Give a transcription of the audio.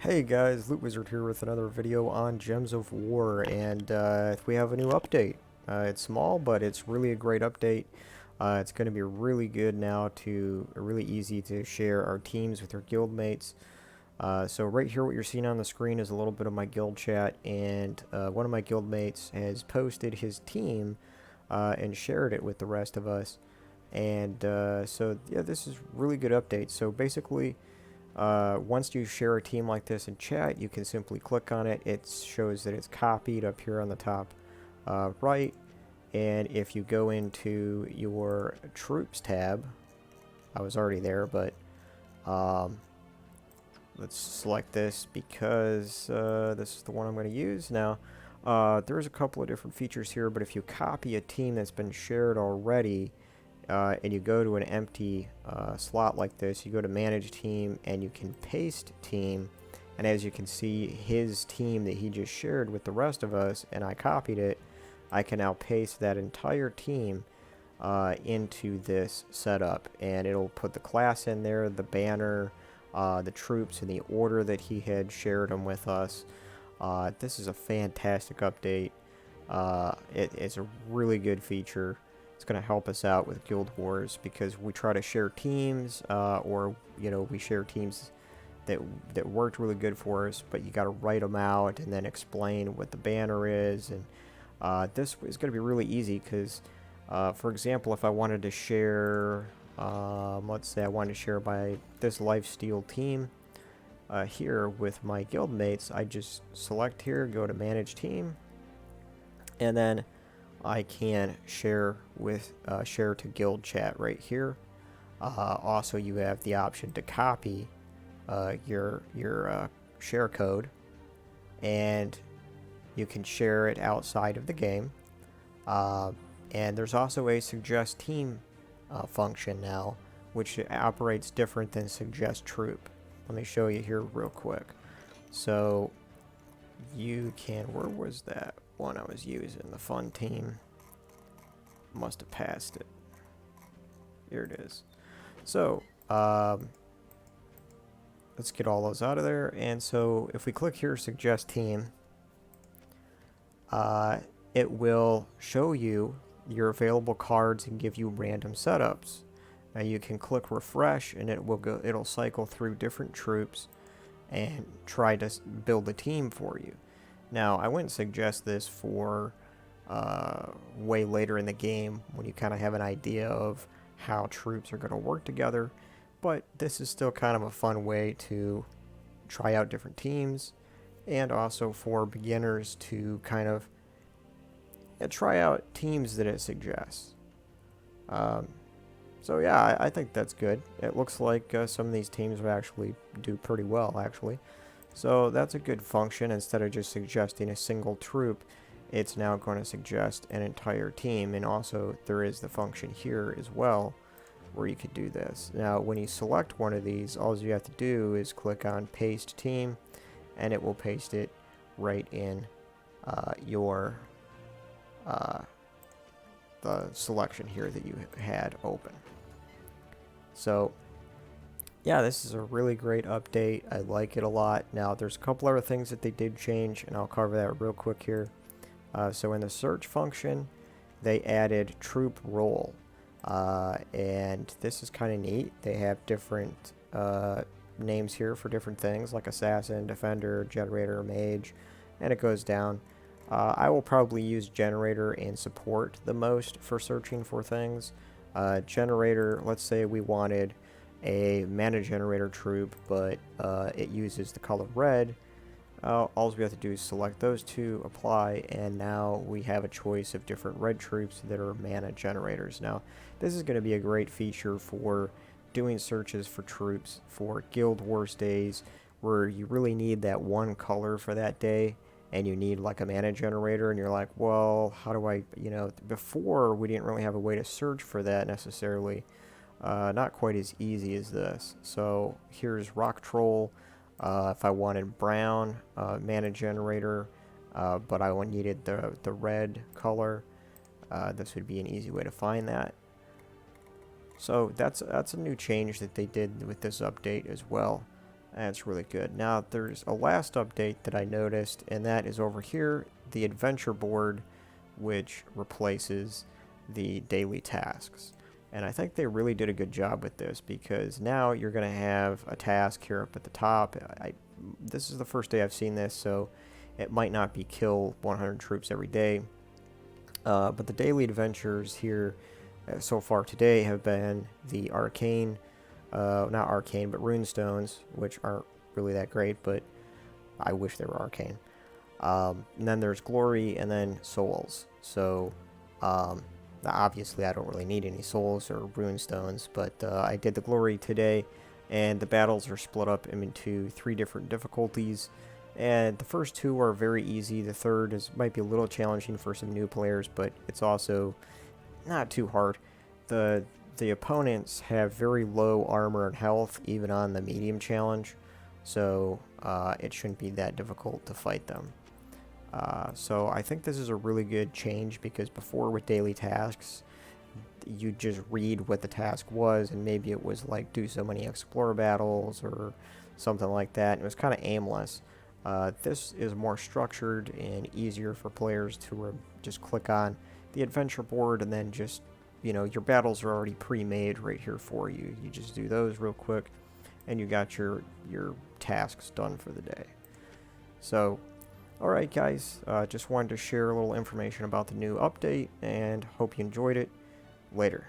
Hey guys, Loot Wizard here with another video on Gems of War, and we have a new update. It's small, but it's really a great update. It's going to be really good now really easy to share our teams with your guild mates. So right here what you're seeing on the screen is a little bit of my guild chat, and one of my guild mates has posted his team and shared it with the rest of us. And so yeah, this is really good update. So basically, once you share a team like this in chat, you can simply click on it. It shows that it's copied up here on the top right. And if you go into your troops tab, I was already there, but um, let's select this because this is the one I'm going to use. Now, there's a couple of different features here, but if you copy a team that's been shared already, and you go to an empty slot like this, you go to manage team and you can paste team, and as you can see, his team that he just shared with the rest of us, and I copied it, I can now paste that entire team into this setup, and it'll put the class in there, the banner, the troops in the order that he had shared them with us. This is a fantastic update. It's a really good feature. It's going to help us out with Guild Wars because we try to share teams, or we share teams that worked really good for us, but you got to write them out and then explain what the banner is. And this is going to be really easy because, for example, if I wanted to share, let's say I wanted to share by this Lifesteal team here with my guild mates, I just select here, go to Manage Team, and then I can share with share to guild chat right here. Also, you have the option to copy your share code, and you can share it outside of the game. And there's also a suggest team function now, which operates different than suggest troop. Let me show you here real quick. So you can, where was that one I was using? The fun team. Must have passed it. Here it is. So, let's get all those out of there. And so if we click here, suggest team, it will show you your available cards and give you random setups. Now you can click refresh and it'll cycle through different troops and try to build a team for you. Now, I wouldn't suggest this for way later in the game when you kind of have an idea of how troops are going to work together, but this is still kind of a fun way to try out different teams, and also for beginners to kind of try out teams that it suggests. So yeah, I think that's good. It looks like some of these teams will actually do pretty well, actually. So that's a good function. Instead of just suggesting a single troop, it's now going to suggest an entire team. And also there is the function here as well where you could do this. Now when you select one of these, all you have to do is click on paste team, and it will paste it right in your the selection here that you had open. So yeah, this is a really great update. I like it a lot. Now, there's a couple other things that they did change, and I'll cover that real quick here. So in the search function, they added troop role. And this is kind of neat. They have different names here for different things, like assassin, defender, generator, mage, and it goes down. I will probably use generator and support the most for searching for things. Generator, let's say we wanted a mana generator troop, but it uses the color red. All we have to do is select those two, apply, and now we have a choice of different red troops that are mana generators. Now, this is going to be a great feature for doing searches for troops for Guild Wars days where you really need that one color for that day, and you need like a mana generator, and you're like, well, how do I, before we didn't really have a way to search for that necessarily. Not quite as easy as this. So here's Rock Troll. If I wanted brown mana generator, but I needed the red color, this would be an easy way to find that. So that's a new change that they did with this update as well. That's really good. Now, there's a last update that I noticed, and that is over here, the adventure board, which replaces the daily tasks. And I think they really did a good job with this, because now you're going to have a task here up at the top. This is the first day I've seen this, so it might not be kill 100 troops every day. But the daily adventures here so far today have been the arcane, not arcane, but runestones, which aren't really that great, but I wish they were arcane. And then there's glory, and then souls. So obviously I don't really need any souls or runestones, but I did the glory today, and the battles are split up into 3 different difficulties. And the first 2 are very easy. The third might be a little challenging for some new players, but it's also not too hard. The opponents have very low armor and health, even on the medium challenge, so it shouldn't be that difficult to fight them. So I think this is a really good change, because before with daily tasks, you just read what the task was, and maybe it was like do so many explorer battles or something like that. It was kind of aimless. This is more structured and easier for players to just click on the adventure board, and then just, your battles are already pre-made right here for you. You just do those real quick, and you got your tasks done for the day. So, alright guys, just wanted to share a little information about the new update, and hope you enjoyed it. Later.